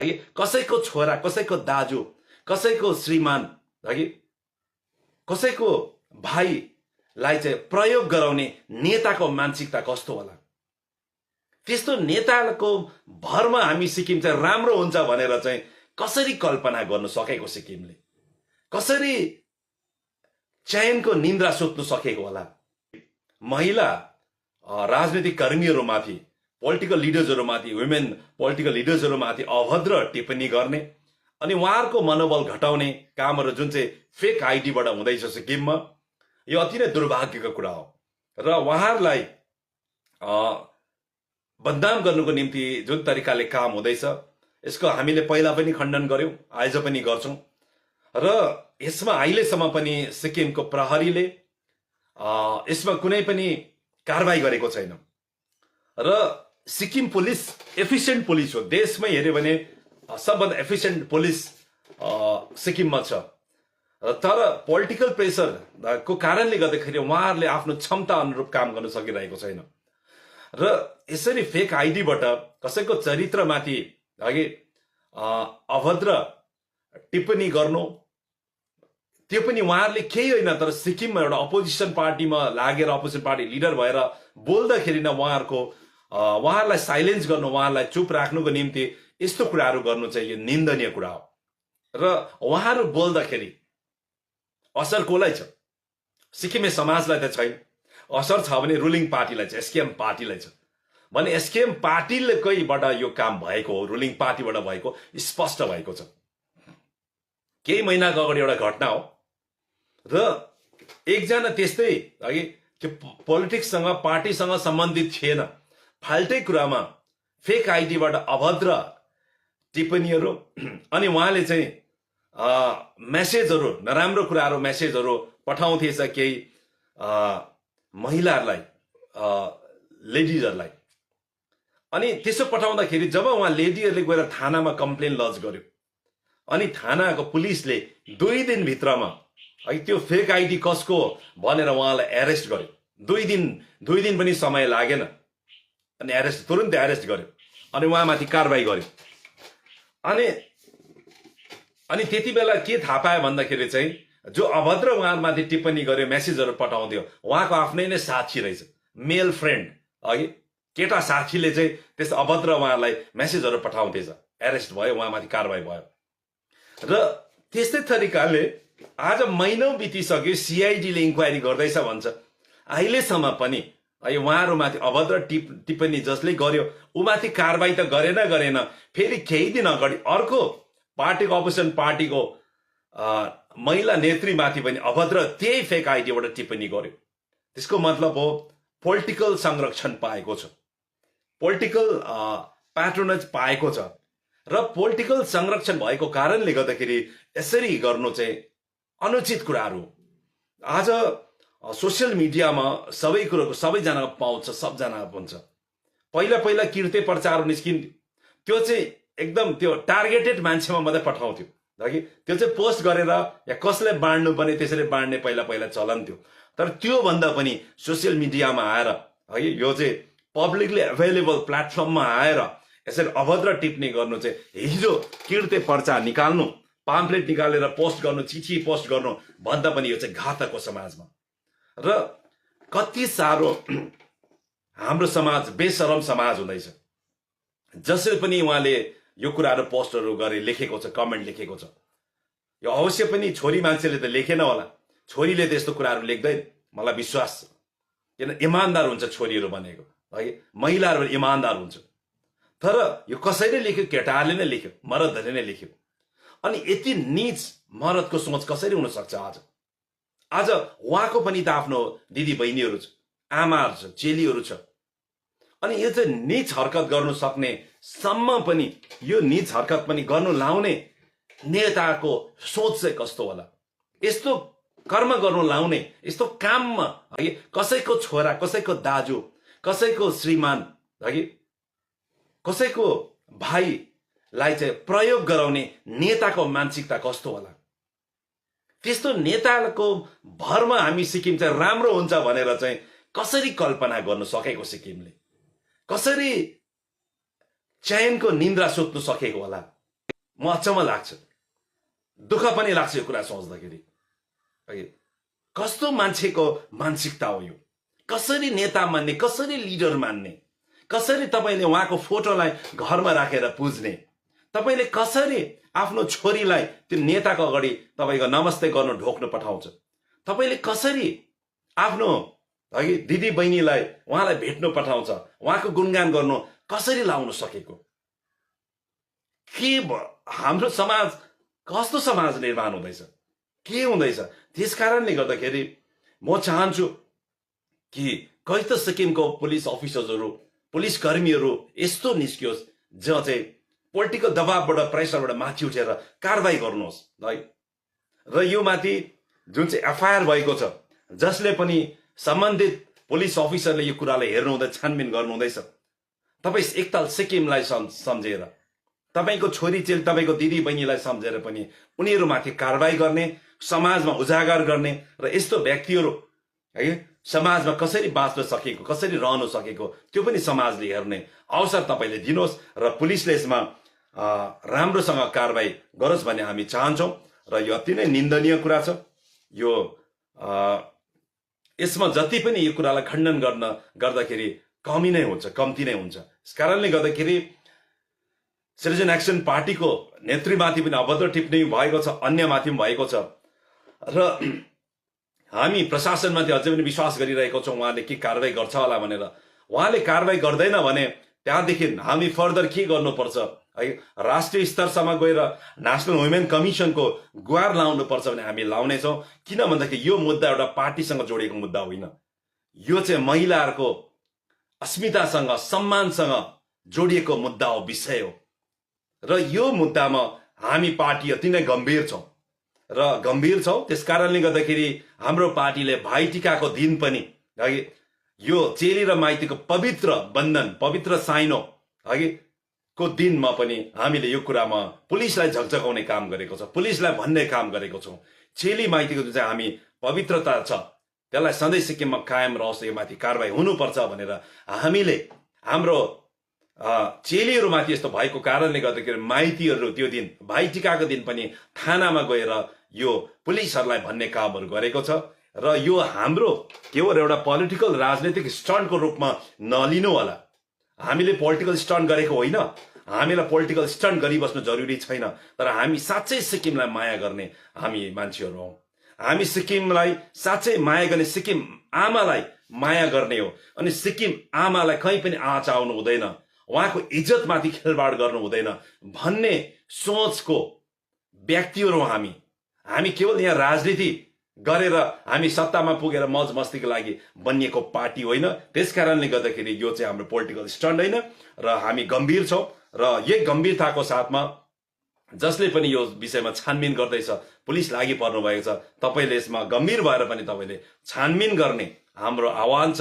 कसैको छोरा, कसैको दाजु, कसैको श्रीमान, कसैको भाइलाई चाहिँ प्रयोग गराउने नेताको मानसिकता कस्तो होला? त्यस्तो नेताको भरमा हामी सिक्किम चाहिँ राम्रो हुन्छ भनेर चाहिँ कसरी कल्पना गर्न सकेको सिक्किमले? कसरी चयनको निन्द्रा सुत्नु सकेको होला? महिला राजनीतिक कर्मीहरूमाथि, पोलिटिकल लिडर्सहरूमाथि, वुमेन पोलिटिकल लिडर्सहरूमाथि अभद्र टिप्पणी गर्ने अनि उहाँहरूको मनोबल घटाउने कामहरू जुन चाहिँ फेक आइडीबाट हुँदैछ सिक्किममा, यो अति नै दुर्भाग्यको कुरा हो। र उहाँहरूलाई बदनाम गर्नुको निम्ति जुन तरिकाले काम हुँदैछ यसको हामीले पहिला पनि खण्डन गर्यौं, आज पनि गर्छौं। र यसमा अहिलेसम्म पनि सिक्किमको प्रहरीले यसमा कुनै पनि कारबाही गरेको छैन। र सिक्किम पुलिस एफिसिएन्ट पुलिस हो, देशमै हेर्यो भने सबभन्दा एफिसिएन्ट पुलिस सिक्किममा छ। तर पोलिटिकल प्रेसर को कारणले गर्दाखेरि उहाँहरूले आफ्नो क्षमता अनुरूप काम गर्न सकिरहेको छैन। र यसरी फेक आइडीबाट कसैको चरित्रमाथि अभद्र टिप्पणी गर्नु, त्यो पनि उहाँहरूले केही होइन तर सिक्किममा एउटा अपोजिसन पार्टीमा लागेर अपोजिसन पार्टी लिडर भएर बोल्दाखेरि न उहाँहरूलाई साइलेन्स गर्नु, उहाँहरूलाई चुप राख्नुको निम्ति यस्तो कुराहरू गर्नु चाहिँ यो निन्दनीय कुरा हो। र उहाँहरू बोल्दाखेरि असर कसलाई छ? सिक्किमे समाजलाई त छैन। असर छ भने रुलिङ पार्टीलाई छ, एसकेएम पार्टीलाई छ। भने एसकेएम पार्टीकैबाट यो काम भएको हो, रुलिङ पार्टीबाट भएको स्पष्ट भएको छ। केही महिनाको अगाडि एउटा घटना हो र एकजना त्यस्तै त्यो पोलिटिक्ससँग पार्टीसँग सम्बन्धित थिएन, फाल्टै कुरामा फेक आइडीबाट अभद्र टिप्पणीहरू अनि उहाँले चाहिँ मेसेजहरू, नराम्रो कुराहरू, मेसेजहरू पठाउँथेछ केही महिलाहरूलाई, लेडिजहरूलाई। अनि त्यसो पठाउँदाखेरि जब उहाँ लेडीहरूले गएर थानामा कम्प्लेन लज गर्यो अनि थानाको पुलिसले 2 दिनभित्रमा त्यो फेक आइडी कसको भनेर उहाँलाई एरेस्ट गर्यो। 2 दिन पनि समय लागेन अनि तुरुन्तै एरेस्ट गर्यो अनि उहाँमाथि कारबाही गर्यो। अनि त्यति बेला के थाहा पायो भन्दाखेरि चाहिँ जो अभद्र उहाँमाथि टिप्पणी गर्यो, मेसेजहरू पठाउँथ्यो, उहाँको आफ्नै नै साथी रहेछ, मेल फ्रेन्ड, केटा साथीले चाहिँ त्यस अभद्र उहाँलाई मेसेजहरू पठाउँथेछ। एरेस्ट भयो, उहाँमाथि कारबाही भयो। र त्यस्तै तरिकाले आज महिनौं बितिसक्यो, सिआइडीले इन्क्वायरी गर्दैछ भन्छ। अहिलेसम्म पनि उहाँहरूमाथि अभद्र टिप्पणी जसले गर्यो उमाथि कारबाही त गरेन। फेरि केही दिन अगाडि अर्को पार्टीको, अपोजिसन पार्टीको महिला नेत्रीमाथि पनि अभद्र त्यही फेक आइडीबाट टिप्पणी गर्यो। त्यसको मतलब हो पोलिटिकल संरक्षण पाएको छ, पोलिटिकल प्याट्रोनेज पाएको छ। र पोलिटिकल संरक्षण भएको कारणले गर्दाखेरि यसरी गर्नु चाहिँ अनुचित कुराहरू। आज सोसियल मिडियामा सबै कुरोको सबैजना पाउँछ, सबजना हुन्छ। पहिला किर्ते पर्चाहरू निस्किन्थ्यो, त्यो चाहिँ एकदम त्यो टार्गेटेड मान्छेमा मात्रै पठाउँथ्यो। त्यो चाहिँ पोस्ट गरेर या कसले बाँड्नु पर्ने त्यसरी बाँड्ने पहिला चलन थियो। तर त्यो भन्दा पनि सोसियल मिडियामा आएर यो चाहिँ पब्लिकली अभाइलेबल प्लेटफर्ममा आएर यसरी अभद्र टिप्पणी गर्नु चाहिँ, हिजो किर्ते पर्चा निकाल्नु, पाम्पलेट निकालेर पोस्ट गर्नु, चिठी पोस्ट गर्नु भन्दा पनि यो चाहिँ घातक हो समाजमा। र कति साह्रो हाम्रो समाज बेशरम समाज हुँदैछ। जसरी पनि उहाँले यो कुराहरू पोस्टहरू गरे, लेखेको छ, कमेन्ट लेखेको छ। यो अवश्य पनि छोरी मान्छेले त लेखेन होला, छोरीले त यस्तो कुराहरू लेख्दैन, मलाई विश्वास छ। किन इमान्दार हुन्छ छोरीहरू भनेको, महिलाहरू इमान्दार हुन्छ। तर यो कसैले लेख्यो, केटाहरूले नै लेख्यो, मर्दहरूले नै लेख्यो। अनि यति नीच मर्दको सोच कसरी हुन सक्छ? आज उहाँको पनि त आफ्नो दिदी बहिनीहरू छ, आमाहरू छ, चेलीहरू छ। अनि यो चाहिँ नीच हरकत गर्नु सक्ने सम्म पनि, यो नीच हरकत पनि गर्नु लाउने नेताको सोच चाहिँ कस्तो होला? यस्तो कर्म गर्नु लाउने, यस्तो काममा कसैको छोरा, कसैको दाजु, कसैको श्रीमान, कसैको भाइलाई चाहिँ प्रयोग गराउने नेताको मानसिकता कस्तो होला? त्यस्तो नेताको भरमा हामी सिक्किम चाहिँ राम्रो हुन्छ भनेर चाहिँ कसरी कल्पना गर्न सकेको सिक्किमले? कसरी चयनको निन्द्रा सुत्नु सकेको होला? म अचम्म लाग्छ, दुःख पनि लाग्छ यो कुरा सोच्दाखेरि। कस्तो मान्छेको मानसिकता हो यो? कसरी नेता मान्ने, कसरी लिडर मान्ने, कसरी तपाईँले उहाँको फोटोलाई घरमा राखेर पुज्ने, तपाईँले कसरी आफ्नो छोरीलाई त्यो नेताको अगाडि तपाईँको नमस्ते गर्नु ढोक्नु पठाउँछ, तपाईँले कसरी आफ्नो दिदी बहिनीलाई उहाँलाई भेट्नु पठाउँछ, उहाँको गुणगान गर्नु कसरी लाउन सकेको? के हाम्रो समाज कस्तो समाज निर्माण हुँदैछ, के हुँदैछ? त्यस कारणले गर्दाखेरि म चाहन्छु कि कहीँ त सिक्किमको पुलिस अफिसर्सहरू, पुलिस कर्मीहरू यस्तो निस्कियोस् जो चाहिँ पोलिटिकल दबावबाट, प्रेसरबाट माथि उठेर कारवाही गर्नुहोस् है। र यो माथि जुन चाहिँ एफआइआर भएको छ, जसले पनि सम्बन्धित पुलिस अफिसरले यो कुरालाई हेर्नुहुँदै छानबिन गर्नुहुँदैछ, तपाईँ एकताल सिक्किमलाई सम्झेर, तपाईँको छोरी चेली, तपाईँको दिदी बहिनीलाई सम्झेर पनि उनीहरूमाथि कारवाही गर्ने, समाजमा उजागर गर्ने र यस्तो व्यक्तिहरू है समाजमा कसरी बाँच्न सकेको, कसरी रहन सकेको त्यो पनि समाजले हेर्ने अवसर तपाईँले दिनुहोस् र पुलिसले यसमा राम्रोसँग कारवाही गरोस् भन्ने हामी चाहन्छौँ। र यो अति नै निन्दनीय कुरा छ। यो यसमा जति पनि यो कुरालाई खण्डन गर्दाखेरि कमी नै हुन्छ, कम्ती नै हुन्छ। यस कारणले गर्दाखेरि सिटिजन एक्सन पार्टीको नेतृत्वमाथि पनि अभद्र टिप्पणी भएको छ, अन्यमाथि पनि भएको छ र हामी प्रशासनमाथि अझै पनि विश्वास गरिरहेको छौँ उहाँले के कारवाही गर्छ होला भनेर। उहाँले कारवाही गर्दैन भने त्यहाँदेखि हामी फर्दर के गर्नुपर्छ है, राष्ट्रिय स्तरसम्म गएर नेसनल वुमेन कमिसनको गुहार लाउनुपर्छ भने हामी लाउनेछौँ। किन भन्दाखेरि यो मुद्दा एउटा पार्टीसँग जोडिएको मुद्दा होइन, यो चाहिँ महिलाहरूको अस्मितासँग, सम्मानसँग जोडिएको मुद्दा हो, विषय हो। र यो मुद्दामा हामी पार्टी अति नै गम्भीर छौँ र गम्भीर छौँ। त्यस कारणले गर्दाखेरि हाम्रो पार्टीले भाइटिकाको दिन पनि है यो चेली र माइतीको पवित्र बन्धन, पवित्र साइनो है को दिनमा पनि हामीले यो कुरामा पुलिसलाई झकझकाउने काम गरेको छ, पुलिसलाई भन्ने काम गरेको छौँ। चेली माइतीको जुन चाहिँ हामी पवित्रता छ त्यसलाई सधैँ सिक्किममा कायम रहोस्, यो माथि कारवाही हुनुपर्छ भनेर हामीले हाम्रो चेलीहरूमाथि यस्तो भएको कारणले गर्दाखेरि माइतीहरू त्यो दिन भाइटिकाको दिन पनि थानामा गएर यो पुलिसहरूलाई भन्ने कामहरू गरेको छ। र यो हाम्रो केवल एउटा पोलिटिकल राजनीतिक स्टन्टको रूपमा नलिनु होला। हामीले पोलिटिकल स्टन्ट गरेको होइन, हामीलाई पोलिटिकल स्टन्ट गरिबस्नु जरुरी छैन, तर हामी साँच्चै सिक्किमलाई माया गर्ने हामी मान्छेहरू हौँ। हामी सिक्किमलाई साँच्चै माया गर्ने, सिक्किम आमालाई माया गर्ने हो। अनि सिक्किम आमालाई कहीँ पनि आँच आउनु हुँदैन, उहाँको इज्जतमाथि खेलबाड गर्नु हुँदैन भन्ने सोचको व्यक्तिहरू हामी। हामी केवल यहाँ राजनीति गरेर हामी सत्तामा पुगेर मौज मस्तीको लागि बनिएको पार्टी होइन। त्यस कारणले गर्दाखेरि यो चाहिँ हाम्रो पोलिटिकल स्टन्ट होइन र हामी गम्भीर छौँ। र यही गम्भीरताको साथमा जसले पनि यो विषयमा छानबिन गर्दैछ, पुलिस लागि पर्नु भएको छ, तपाईँले यसमा गम्भीर भएर पनि तपाईँले छानबिन गर्ने हाम्रो आह्वान छ।